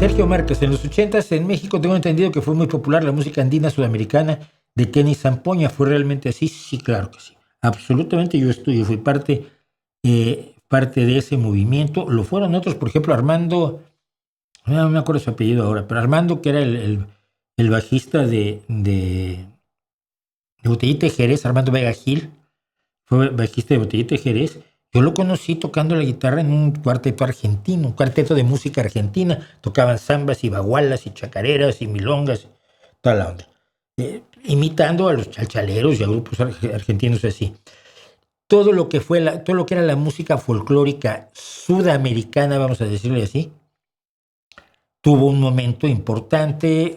Sergio Márquez, en los 80s en México tengo entendido que fue muy popular la música andina sudamericana de Kenny Zampoña. ¿Fue realmente así? Sí, claro que sí. Absolutamente, fui parte de ese movimiento. Lo fueron otros, por ejemplo, Armando, no me acuerdo su apellido ahora, pero Armando, que era el bajista de Botellita de Jerez, Armando Vega Gil, fue bajista de Botellita de Jerez. Yo lo conocí tocando la guitarra en un cuarteto argentino, un cuarteto de música argentina. Tocaban zambas y bagualas y chacareras y milongas, toda la onda. Imitando a los chalchaleros y a grupos argentinos así. Todo lo que era la música folclórica sudamericana, vamos a decirle así, tuvo un momento importante,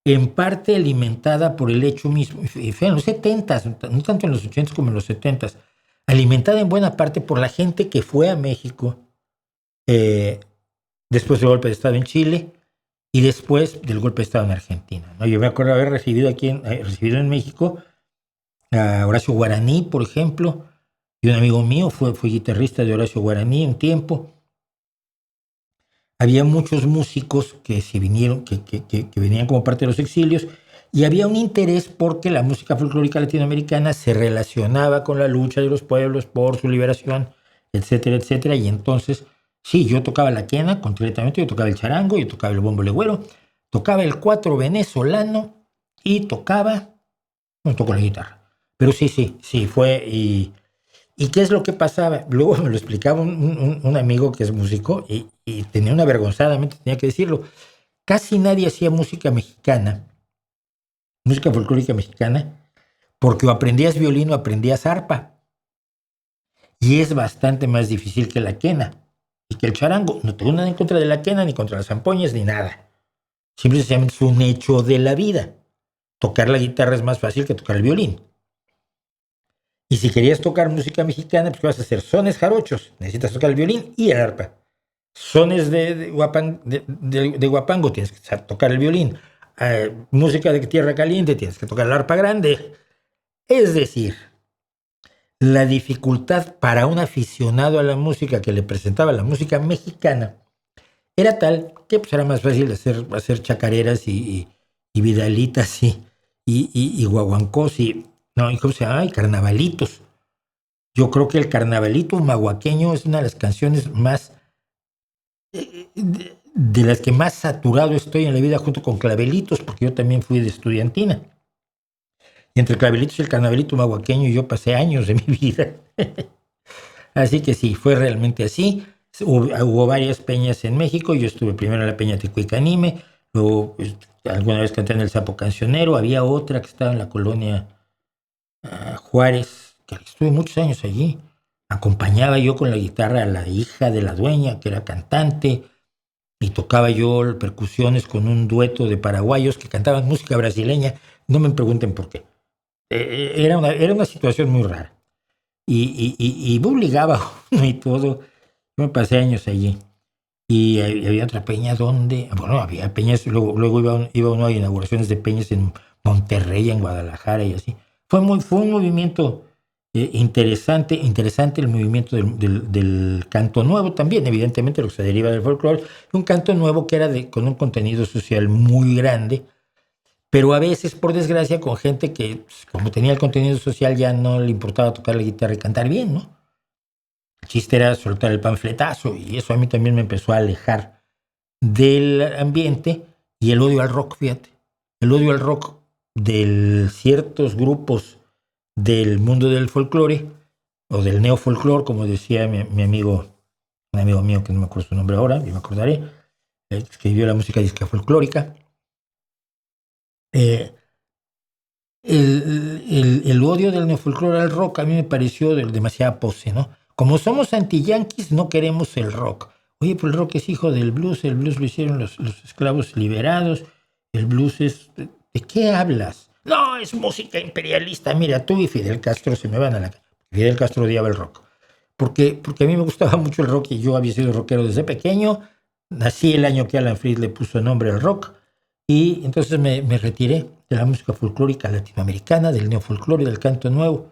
en parte alimentada por el hecho mismo, fue en los 70s, no tanto en los 80s como en los 70s, alimentada en buena parte por la gente que fue a México después del golpe de Estado en Chile y después del golpe de Estado en Argentina, ¿no? Yo me acuerdo haber recibido en México a Horacio Guaraní, por ejemplo, y un amigo mío fue guitarrista de Horacio Guaraní un tiempo. Había muchos músicos que venían como parte de los exilios, y había un interés porque la música folclórica latinoamericana se relacionaba con la lucha de los pueblos por su liberación, etcétera, etcétera. Y entonces, sí, yo tocaba la quena concretamente, yo tocaba el charango, yo tocaba el bombo legüero, tocaba el cuatro venezolano y tocó la guitarra. Pero sí, fue. ¿Y qué es lo que pasaba? Luego me lo explicaba un amigo que es músico y tenía una vergonzadamente, tenía que decirlo. Casi nadie hacía música folclórica mexicana, porque o aprendías violín o aprendías arpa. Y es bastante más difícil que la quena y que el charango. No tengo nada en contra de la quena, ni contra las zampoñas, ni nada. Simplemente es un hecho de la vida. Tocar la guitarra es más fácil que tocar el violín. Y si querías tocar música mexicana, pues ¿qué vas a hacer? Sones jarochos. Necesitas tocar el violín y el arpa. Sones de guapango, tienes que tocar el violín. Música de tierra caliente, tienes que tocar el arpa grande. Es decir, la dificultad para un aficionado a la música que le presentaba la música mexicana era tal que pues, era más fácil hacer chacareras y vidalitas y guaguancos y ¿cómo se llama? Y carnavalitos. Yo creo que el carnavalito mahuaqueño es una de las canciones más de las que más saturado estoy en la vida, junto con Clavelitos, porque yo también fui de estudiantina. Y entre Clavelitos y el carnavalito mahuaqueño yo pasé años de mi vida. Así que sí, fue realmente así. Hubo varias peñas en México. Yo estuve primero en la Peña Tecuicanime, luego alguna vez canté en el Sapo Cancionero. Había otra que estaba en la colonia Juárez, que estuve muchos años allí. Acompañaba yo con la guitarra a la hija de la dueña, que era cantante, y tocaba yo percusiones con un dueto de paraguayos que cantaban música brasileña. No me pregunten por qué. Era una situación muy rara. Y me obligaba uno y todo. Yo me pasé años allí. Y había otra peña donde, había peñas, luego iba uno a inauguraciones de peñas en Monterrey, en Guadalajara y así. Fue un movimiento interesante el movimiento del canto nuevo también, evidentemente lo que se deriva del folclore, un canto nuevo que era con un contenido social muy grande, pero a veces, por desgracia, con gente que, pues, como tenía el contenido social, ya no le importaba tocar la guitarra y cantar bien, ¿no? El chiste era soltar el panfletazo, y eso a mí también me empezó a alejar del ambiente y el odio al rock, fíjate. El odio al rock de ciertos grupos del mundo del folclore o del neofolclore, como decía mi amigo, un amigo mío que no me acuerdo su nombre ahora, yo me acordaré, que escribió la música disca folclórica. El odio del neofolclore al rock a mí me pareció demasiada pose, ¿no? Como somos anti-yanquis, no queremos el rock. Oye, pues el rock es hijo del blues, el blues lo hicieron los esclavos liberados, el blues es... ¿De qué hablas? No, es música imperialista. Mira, tú y Fidel Castro se me van a la... Fidel Castro odiaba el rock. Porque a mí me gustaba mucho el rock y yo había sido rockero desde pequeño. Nací el año que Alan Freed le puso nombre al rock. Y entonces me retiré de la música folclórica latinoamericana, del neofolclore, del canto nuevo.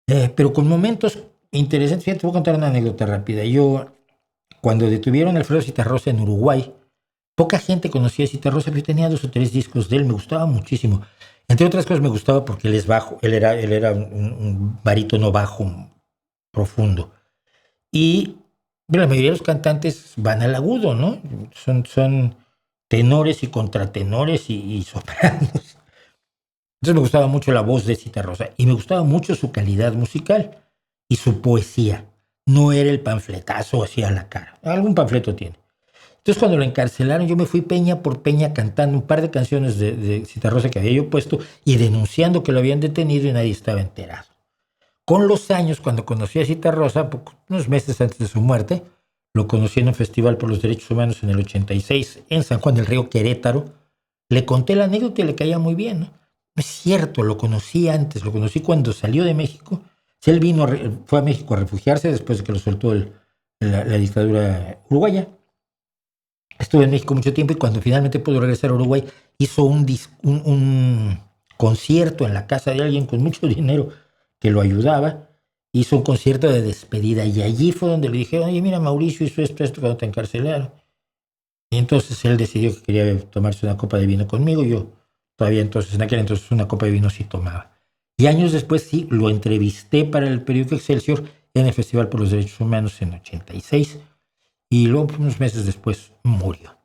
Pero con momentos interesantes. Fíjate, te voy a contar una anécdota rápida. Yo, cuando detuvieron a Alfredo Zitarrosa en Uruguay, Poca gente conocía a Citarrosa, pero yo tenía 2 o 3 discos de él, me gustaba muchísimo. Entre otras cosas me gustaba porque él es bajo, él era un barítono bajo profundo. Y la mayoría de los cantantes van al agudo, ¿no? Son tenores y contratenores y sopranos. Entonces me gustaba mucho la voz de Citarrosa y me gustaba mucho su calidad musical y su poesía. No era el panfletazo así a la cara. Algún panfleto tiene. Entonces cuando lo encarcelaron yo me fui peña por peña cantando un par de canciones de Citarrosa que había yo puesto y denunciando que lo habían detenido y nadie estaba enterado. Con los años, cuando conocí a Citarrosa, unos meses antes de su muerte, lo conocí en un festival por los derechos humanos en el 86 en San Juan del Río, Querétaro. Le conté la anécdota y le caía muy bien, ¿no? No es cierto, lo conocí antes, lo conocí cuando salió de México. Él fue a México a refugiarse después de que lo soltó la dictadura uruguaya. Estuve en México mucho tiempo y cuando finalmente pudo regresar a Uruguay, hizo un concierto en la casa de alguien con mucho dinero que lo ayudaba. Hizo un concierto de despedida y allí fue donde le dije, oye, mira, Mauricio hizo esto cuando te encarcelaron. Y entonces él decidió que quería tomarse una copa de vino conmigo. Yo todavía entonces, en aquel entonces, una copa de vino sí tomaba. Y años después sí, lo entrevisté para el periódico Excelsior en el Festival por los Derechos Humanos en 86 y luego unos meses después murió.